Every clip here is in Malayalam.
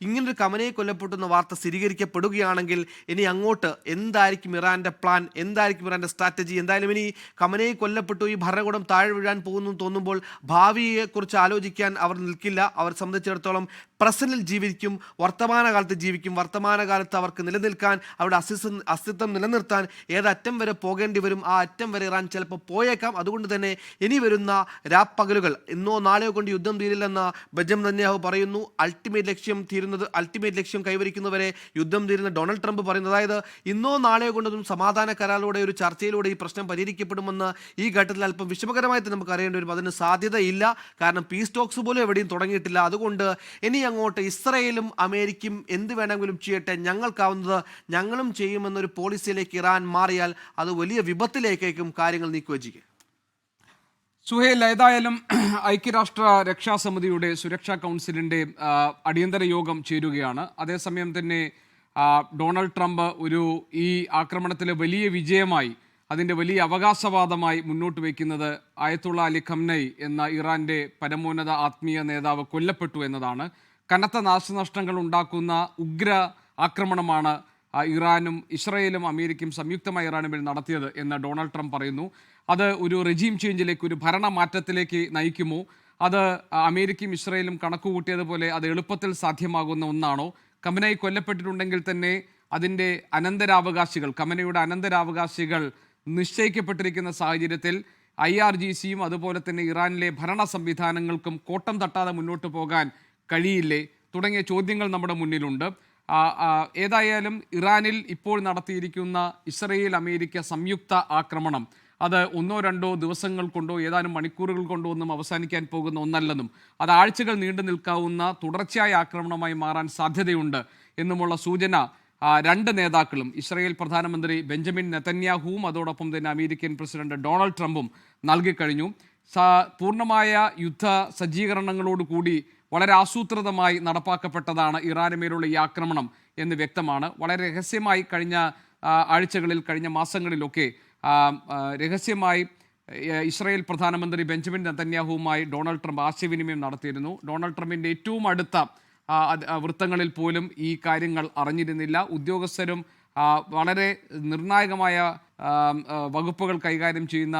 ഇങ്ങനൊരു കമനയെ കൊല്ലപ്പെട്ടുന്ന വാർത്ത സ്ഥിരീകരിക്കപ്പെടുകയാണെങ്കിൽ ഇനി അങ്ങോട്ട് എന്തായിരിക്കും ഇറാന്റെ പ്ലാൻ, എന്തായിരിക്കും ഇറാന്റെ സ്ട്രാറ്റജി? എന്തായാലും ഇനി കമനയെ കൊല്ലപ്പെട്ടു, ഈ ഭരണകൂടം താഴെ വീഴാൻ പോകുന്നു തോന്നുമ്പോൾ ഭാവിയെക്കുറിച്ച് ആലോചിക്കാൻ അവർ നിൽക്കില്ല. അവർ സംബന്ധിച്ചിടത്തോളം പ്രസന്റിൽ ജീവിക്കും, വർത്തമാനകാലത്ത് ജീവിക്കും. വർത്തമാനകാലത്ത് അവർക്ക് നിലനിൽക്കാൻ, അവരുടെ അസ്തിത്വം നിലനിർത്താൻ ഏതറ്റം വരെ പോകേണ്ടി വരും, ആ അറ്റം വരെ ഇറാൻ ചിലപ്പോൾ പോയേക്കാം. അതുകൊണ്ട് തന്നെ ഇനി വരുന്ന രാപ്പകലുകൾ, ഇന്നോ നാളെയോ കൊണ്ട് യുദ്ധം തീരില്ലെന്ന് ബെഞ്ചമിൻ നെതന്യാഹു പറയുന്നു. അൾട്ടിമേറ്റ് ലക്ഷ്യം കൈവരിക്കുന്നവരെ യുദ്ധം തീരുന്ന ഡൊണാൾഡ് ട്രംപ് പറയുന്നത്. അതായത് ഇന്നോ നാളെയോ കൊണ്ടൊന്നും സമാധാന കരാറിലൂടെ, ഒരു ചർച്ചയിലൂടെ ഈ പ്രശ്നം പരിഹരിക്കപ്പെടുമെന്ന് ഈ ഘട്ടത്തിൽ അല്പം വിഷമകരമായിട്ട് നമുക്ക് അറിയേണ്ടി വരും. അതിന് സാധ്യതയില്ല. കാരണം പീസ് ടോക്സ് പോലും എവിടെയും തുടങ്ങിയിട്ടില്ല. അതുകൊണ്ട് ഇനി അങ്ങോട്ട് ഇസ്രയേലും അമേരിക്കയും എന്ത് വേണമെങ്കിലും ചെയ്യട്ടെ, ഞങ്ങൾക്കാവുന്നത് ഞങ്ങളും ചെയ്യുമെന്നൊരു പോളിസിയിലേക്ക് ഇറാൻ മാറിയാൽ അത് വലിയ വിപത്തിലേക്കും കാര്യങ്ങൾ നീക്കുവച്ചിരിക്കുക. സുഹേൽ, ഏതായാലും ഐക്യരാഷ്ട്ര രക്ഷാസമിതിയുടെ സുരക്ഷാ കൗൺസിലിൻ്റെ അടിയന്തര യോഗം ചേരുകയാണ്. അതേസമയം തന്നെ ഡൊണാൾഡ് ട്രംപ് ഈ ആക്രമണത്തിലെ വലിയ വിജയമായി, അതിൻ്റെ വലിയ അവകാശവാദമായി മുന്നോട്ട് വയ്ക്കുന്നത് അയത്തുള്ള അലി ഖംനൈ എന്ന ഇറാൻ്റെ പരമോന്നത ആത്മീയ നേതാവ് കൊല്ലപ്പെട്ടു എന്നതാണ്. കനത്ത നാശനഷ്ടങ്ങൾ ഉണ്ടാക്കുന്ന ഉഗ്ര ആക്രമണമാണ് ഇറാനും ഇസ്രയേലും അമേരിക്കയും സംയുക്തമായി ഇറാനുമേൽ നടത്തിയത് എന്ന് ഡൊണാൾഡ് ട്രംപ് പറയുന്നു. അത് ഒരു റെജീം ചേഞ്ചിലേക്ക്, ഒരു ഭരണമാറ്റത്തിലേക്ക് നയിക്കുമോ? അത് അമേരിക്കയും ഇസ്രയേലും കണക്കുകൂട്ടിയതുപോലെ അത് എളുപ്പത്തിൽ സാധ്യമാകുന്ന ഒന്നാണോ? ഖമനൈ കൊല്ലപ്പെട്ടിട്ടുണ്ടെങ്കിൽ തന്നെ അതിൻ്റെ അനന്തരാവകാശികൾ, ഖമനയുടെ അനന്തരാവകാശികൾ നിശ്ചയിക്കപ്പെട്ടിരിക്കുന്ന സാഹചര്യത്തിൽ IRGCയും അതുപോലെ തന്നെ ഇറാനിലെ ഭരണ സംവിധാനങ്ങൾക്കും കോട്ടം തട്ടാതെ മുന്നോട്ട് പോകാൻ കഴിയില്ലേ തുടങ്ങിയ ചോദ്യങ്ങൾ നമ്മുടെ മുന്നിലുണ്ട്. ഏതായാലും ഇറാനിൽ ഇപ്പോൾ നടത്തിയിരിക്കുന്ന ഇസ്രയേൽ അമേരിക്ക സംയുക്ത ആക്രമണം അത് 1-2 ദിവസങ്ങൾ കൊണ്ടോ ഏതാനും മണിക്കൂറുകൾ കൊണ്ടോ ഒന്നും അവസാനിക്കാൻ പോകുന്ന ഒന്നല്ലെന്നും അത് ആഴ്ചകൾ നീണ്ടു നിൽക്കാവുന്ന തുടർച്ചയായ ആക്രമണമായി മാറാൻ സാധ്യതയുണ്ട് എന്നുമുള്ള സൂചന രണ്ട് നേതാക്കളും, ഇസ്രയേൽ പ്രധാനമന്ത്രി ബെഞ്ചമിൻ നെതന്യാഹുവും അതോടൊപ്പം തന്നെ അമേരിക്കൻ പ്രസിഡന്റ് ഡൊണാൾഡ് ട്രംപും നൽകിക്കഴിഞ്ഞു. പൂർണ്ണമായ യുദ്ധ സജ്ജീകരണങ്ങളോടുകൂടി വളരെ ആസൂത്രിതമായി നടപ്പാക്കപ്പെട്ടതാണ് ഇറാന് മേലുള്ള ഈ ആക്രമണം എന്ന് വ്യക്തമാണ്. വളരെ രഹസ്യമായി കഴിഞ്ഞ ആഴ്ചകളിൽ, കഴിഞ്ഞ മാസങ്ങളിലൊക്കെ രഹസ്യമായി ഇസ്രായേൽ പ്രധാനമന്ത്രി ബെഞ്ചമിൻ നെതന്യാഹുവുമായി ഡൊണാൾഡ് ട്രംപ് ആശയവിനിമയം നടത്തിയിരുന്നു. ഡൊണാൾഡ് ട്രംപിൻ്റെ ഏറ്റവും അടുത്ത വൃത്തങ്ങളിൽ പോലും ഈ കാര്യങ്ങൾ അറിഞ്ഞിരുന്നില്ല. ഉദ്യോഗസ്ഥരും വളരെ നിർണായകമായ വകുപ്പുകൾ കൈകാര്യം ചെയ്യുന്ന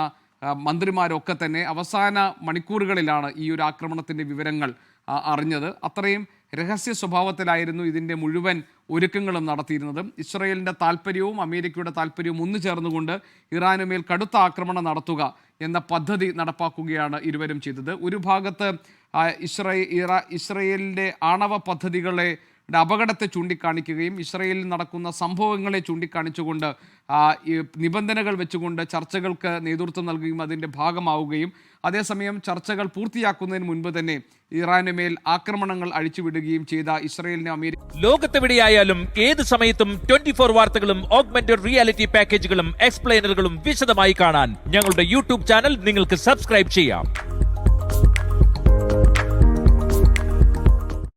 മന്ത്രിമാരൊക്കെ തന്നെ അവസാന മണിക്കൂറുകളിലാണ് ഈ ഒരു ആക്രമണത്തിൻ്റെ വിവരങ്ങൾ അറിഞ്ഞത്. അത്രയും രഹസ്യ സ്വഭാവത്തിലായിരുന്നു ഇതിൻ്റെ മുഴുവൻ ഒരുക്കങ്ങളും നടത്തിയിരുന്നത്. ഇസ്രയേലിൻ്റെ താല്പര്യവും അമേരിക്കയുടെ താല്പര്യവും ഒന്നു ചേർന്നുകൊണ്ട് ഇറാനുമേൽ കടുത്ത ആക്രമണം നടത്തുക എന്ന പദ്ധതി നടപ്പാക്കുകയാണ് ഇരുവരും ചെയ്തത്. ഒരു ഭാഗത്ത് ഇസ്രയേലിൻ്റെ ആണവ പദ്ധതികളെ അപകടത്തെ ചൂണ്ടിക്കാണിക്കുകയും ഇസ്രയേലിൽ നടക്കുന്ന സംഭവങ്ങളെ ചൂണ്ടിക്കാണിച്ചുകൊണ്ട് നിബന്ധനകൾ വെച്ചുകൊണ്ട് ചർച്ചകൾക്ക് നേതൃത്വം നൽകുകയും അതിൻ്റെ ഭാഗമാവുകയും അതേസമയം ചർച്ചകൾ പൂർത്തിയാക്കുന്നതിന് മുൻപ് തന്നെ ഇറാനുമേൽ ആക്രമണങ്ങൾ അഴിച്ചുവിടുകയും ചെയ്ത ഇസ്രയേലിനെ അമേരിക്ക ലോകത്തെവിടെയായാലും ഏത് സമയത്തും 24 വാർത്തകളും ഓഗ്മെന്റഡ് റിയാലിറ്റി പാക്കേജുകളും എക്സ്പ്ലെയിനറുകളും വിശദമായി കാണാൻ ഞങ്ങളുടെ യൂട്യൂബ് ചാനൽ നിങ്ങൾക്ക് സബ്സ്ക്രൈബ് ചെയ്യാം.